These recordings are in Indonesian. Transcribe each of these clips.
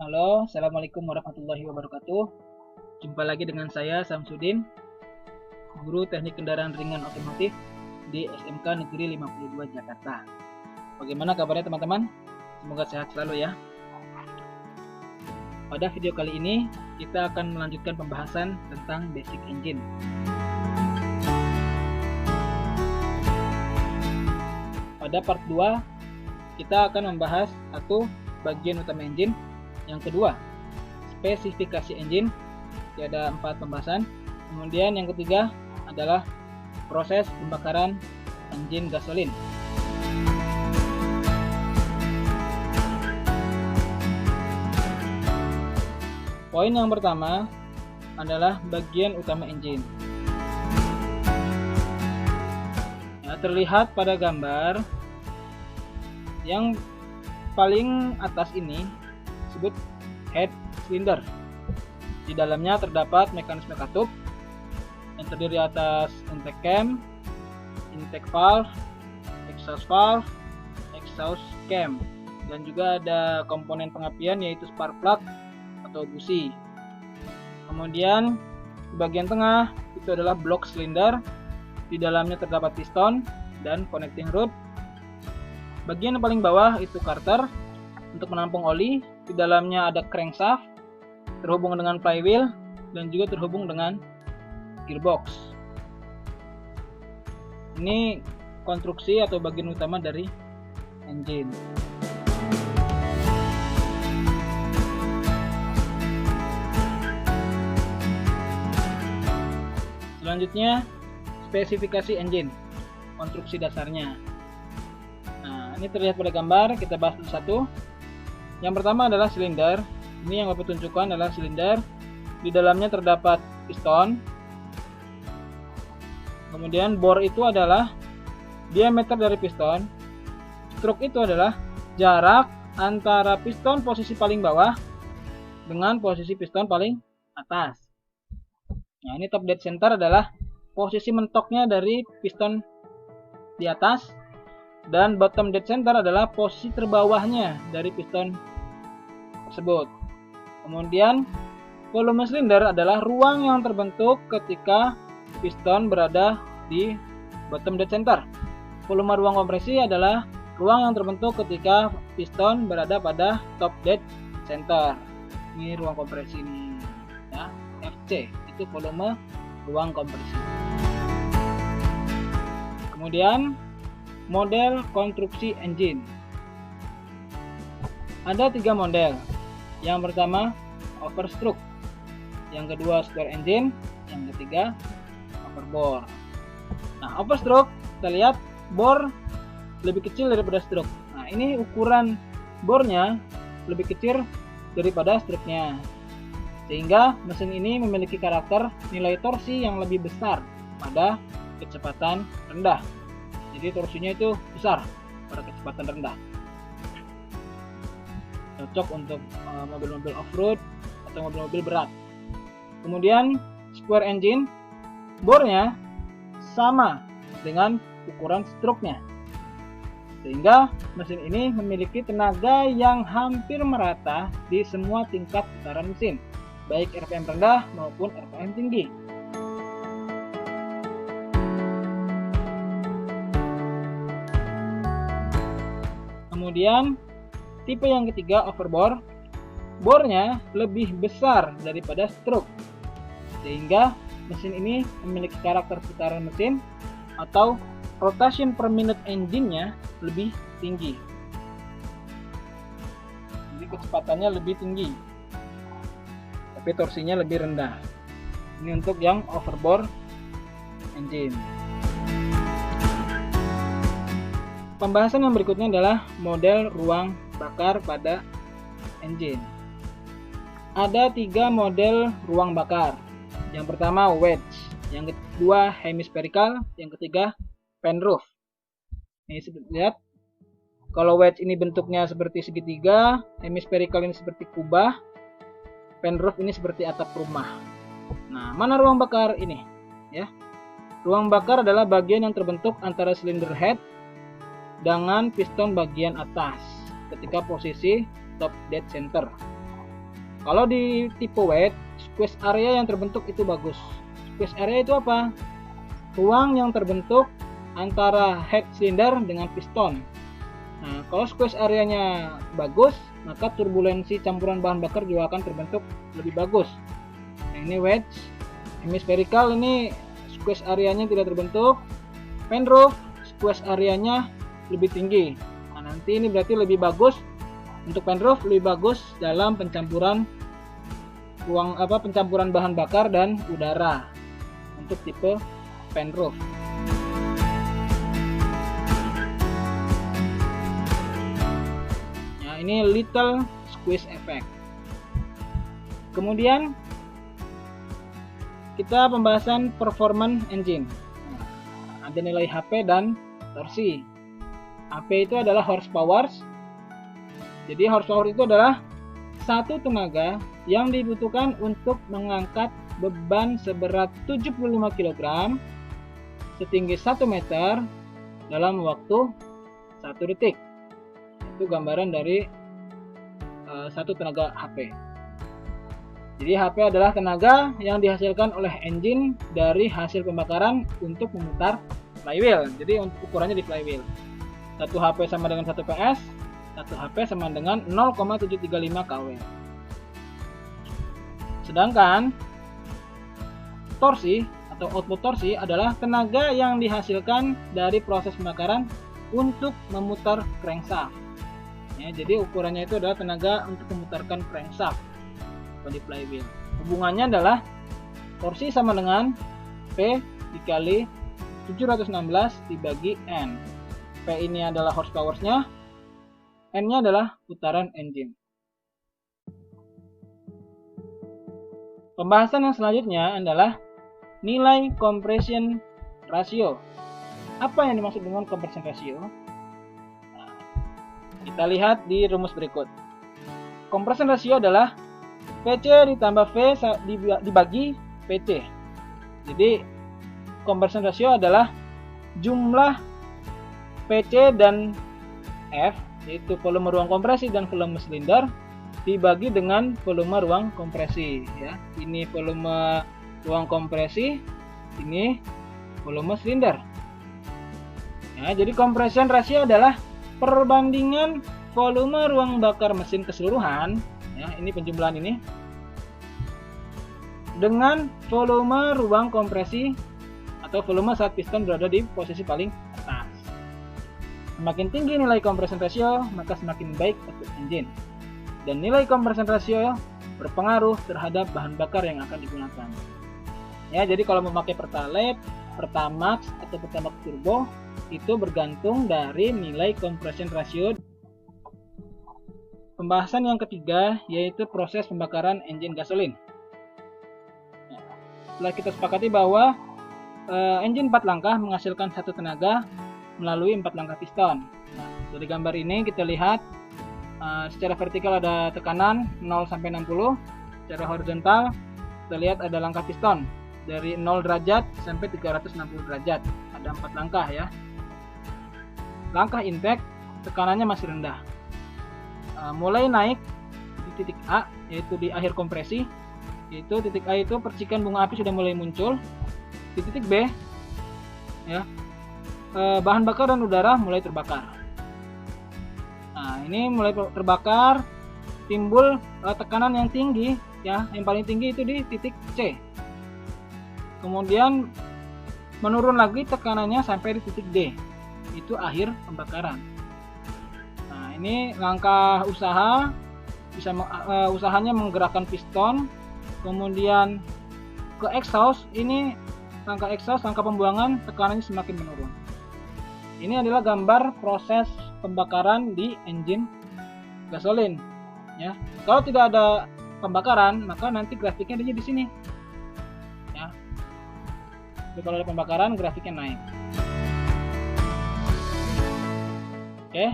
Halo, Assalamualaikum warahmatullahi wabarakatuh. Jumpa lagi dengan saya Samsudin, Guru Teknik Kendaraan Ringan Otomotif di SMK Negeri 52 Jakarta. Bagaimana kabarnya teman-teman? Semoga sehat selalu ya. Pada video kali ini, kita akan melanjutkan pembahasan tentang basic engine. Pada part 2, kita akan membahas satu bagian utama engine. Yang kedua, spesifikasi engine. Ada 4 pembahasan. Kemudian yang ketiga adalah proses pembakaran engine gasolin. Poin yang pertama adalah bagian utama engine. Ya, terlihat pada gambar yang paling atas ini disebut head cylinder. Di dalamnya terdapat mekanisme katup yang terdiri atas intake cam, intake valve, exhaust cam, dan juga ada komponen pengapian yaitu spark plug atau busi. Kemudian di bagian tengah itu adalah block cylinder. Di dalamnya terdapat piston dan connecting rod. Bagian yang paling bawah itu carter untuk menampung oli. Di dalamnya ada crankshaft terhubung dengan flywheel dan juga terhubung dengan gearbox. Ini konstruksi atau bagian utama dari engine. Selanjutnya, spesifikasi engine, konstruksi dasarnya. Nah, ini terlihat pada gambar, kita bahas satu. Yang pertama adalah silinder. Ini yang Bapak tunjukkan adalah silinder. Di dalamnya terdapat piston. Kemudian bore itu adalah diameter dari piston. Stroke itu adalah jarak antara piston posisi paling bawah dengan posisi piston paling atas. Nah, ini top dead center adalah posisi mentoknya dari piston di atas, dan bottom dead center adalah posisi terbawahnya dari piston tersebut. Kemudian volume silinder adalah ruang yang terbentuk ketika piston berada di bottom dead center. Volume ruang kompresi adalah ruang yang terbentuk ketika piston berada pada top dead center. Ini ruang kompresi ini ya, FC itu volume ruang kompresi. Kemudian model konstruksi engine. Ada 3 model. Yang pertama overstroke, yang kedua square engine, yang ketiga overbore. Nah, overstroke kita lihat bore lebih kecil daripada stroke. Nah, ini ukuran bornya lebih kecil daripada stroke-nya, sehingga mesin ini memiliki karakter nilai torsi yang lebih besar pada kecepatan rendah. Jadi torsinya itu besar pada kecepatan rendah. Cocok untuk mobil-mobil off-road atau mobil-mobil berat. Kemudian square engine, bornya sama dengan ukuran stroke-nya, sehingga mesin ini memiliki tenaga yang hampir merata di semua tingkat putaran mesin, baik RPM rendah maupun RPM tinggi. Kemudian tipe yang ketiga overbore, bornya lebih besar daripada stroke, sehingga mesin ini memiliki karakter putaran mesin atau rotation per minute engine-nya lebih tinggi. Jadi kecepatannya lebih tinggi, tapi torsinya lebih rendah. Ini untuk yang overbore engine. Pembahasan yang berikutnya adalah model ruang bakar pada engine. Ada 3 model ruang bakar. Yang pertama wedge, yang kedua hemispherical, yang ketiga penroof. Ini lihat, kalau wedge ini bentuknya seperti segitiga, hemispherical ini seperti kubah, penroof ini seperti atap rumah. Nah, mana ruang bakar ini? Ya, ruang bakar adalah bagian yang terbentuk antara cylinder head dengan piston bagian atas ketika posisi top dead center. Kalau di tipe wedge, squeeze area yang terbentuk itu bagus. Squeeze area itu apa? Ruang yang terbentuk antara head silinder dengan piston. Nah, kalau squeeze areanya bagus, maka turbulensi campuran bahan bakar juga akan terbentuk lebih bagus. Nah, ini wedge. Hemispherical ini squeeze areanya tidak terbentuk. Penroof squeeze areanya lebih tinggi. Nah, nanti ini berarti lebih bagus untuk penroof, lebih bagus dalam pencampuran pencampuran bahan bakar dan udara untuk tipe penroof. Nah, ini little squeeze effect. Kemudian kita pembahasan performance engine. Ada nilai HP dan torsi. HP itu adalah horsepower. Jadi horsepower itu adalah satu tenaga yang dibutuhkan untuk mengangkat beban seberat 75 kg setinggi 1 meter dalam waktu 1 detik. Itu gambaran dari satu tenaga HP. Jadi HP adalah tenaga yang dihasilkan oleh engine dari hasil pembakaran untuk memutar flywheel. Jadi untuk ukurannya di flywheel. 1 HP sama dengan 1 PS, 1 HP sama dengan 0,735 kW. Sedangkan torsi atau output torsi adalah tenaga yang dihasilkan dari proses pembakaran untuk memutar crankshaft. Ya, jadi ukurannya itu adalah tenaga untuk memutarkan crankshaft di flywheel. Hubungannya adalah torsi sama dengan P dikali 716 dibagi N. P ini adalah horsepower-nya, N-nya adalah putaran engine. Pembahasan yang selanjutnya adalah nilai compression ratio. Apa yang dimaksud dengan compression ratio? Nah, kita lihat di rumus berikut. Compression ratio adalah PC ditambah V dibagi PC. Jadi compression ratio adalah jumlah PC dan F, yaitu volume ruang kompresi dan volume silinder, dibagi dengan volume ruang kompresi. Ya, ini volume ruang kompresi, ini volume silinder. Ya, jadi compression ratio adalah perbandingan volume ruang bakar mesin keseluruhan. Ya, ini penjumlahan ini dengan volume ruang kompresi atau volume saat piston berada di posisi paling atas. Semakin tinggi nilai compression ratio, maka semakin baik untuk engine. Dan nilai compression ratio berpengaruh terhadap bahan bakar yang akan digunakan. Ya, jadi kalau memakai Pertalite, Pertamax atau Pertamax Turbo itu bergantung dari nilai compression ratio. Pembahasan yang ketiga yaitu proses pembakaran engine gasolin. Setelah kita sepakati bahwa engine 4 langkah menghasilkan satu tenaga melalui 4 langkah piston. Nah, dari gambar ini kita lihat secara vertikal ada tekanan 0 sampai 60, secara horizontal kita lihat ada langkah piston dari 0 derajat sampai 360 derajat. Ada 4 langkah ya. Langkah intake tekanannya masih rendah. Mulai naik di titik A, yaitu di akhir kompresi. Itu titik A itu percikan bunga api sudah mulai muncul. Di titik B, ya, bahan bakar dan udara mulai terbakar. Nah, ini mulai terbakar, timbul tekanan yang tinggi, ya, yang paling tinggi itu di titik C. Kemudian menurun lagi tekanannya sampai di titik D, itu akhir pembakaran. Ini langkah usaha, usahanya menggerakkan piston, kemudian ke exhaust. Ini langkah exhaust, langkah pembuangan, tekanannya semakin menurun. Ini adalah gambar proses pembakaran di engine gasolin. Ya, kalau tidak ada pembakaran, maka nanti grafiknya ada di sini. Ya, jadi kalau ada pembakaran, grafiknya naik. Oke.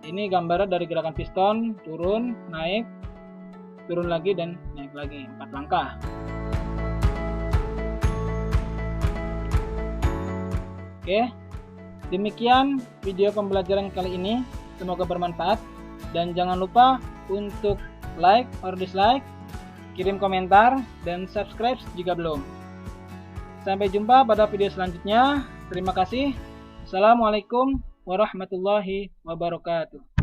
Ini gambaran dari gerakan piston, turun, naik, turun lagi, dan naik lagi. 4 langkah. Oke, demikian video pembelajaran kali ini. Semoga bermanfaat. Dan jangan lupa untuk like or dislike, kirim komentar, dan subscribe jika belum. Sampai jumpa pada video selanjutnya. Terima kasih. Assalamualaikum warahmatullahi wabarakatuh.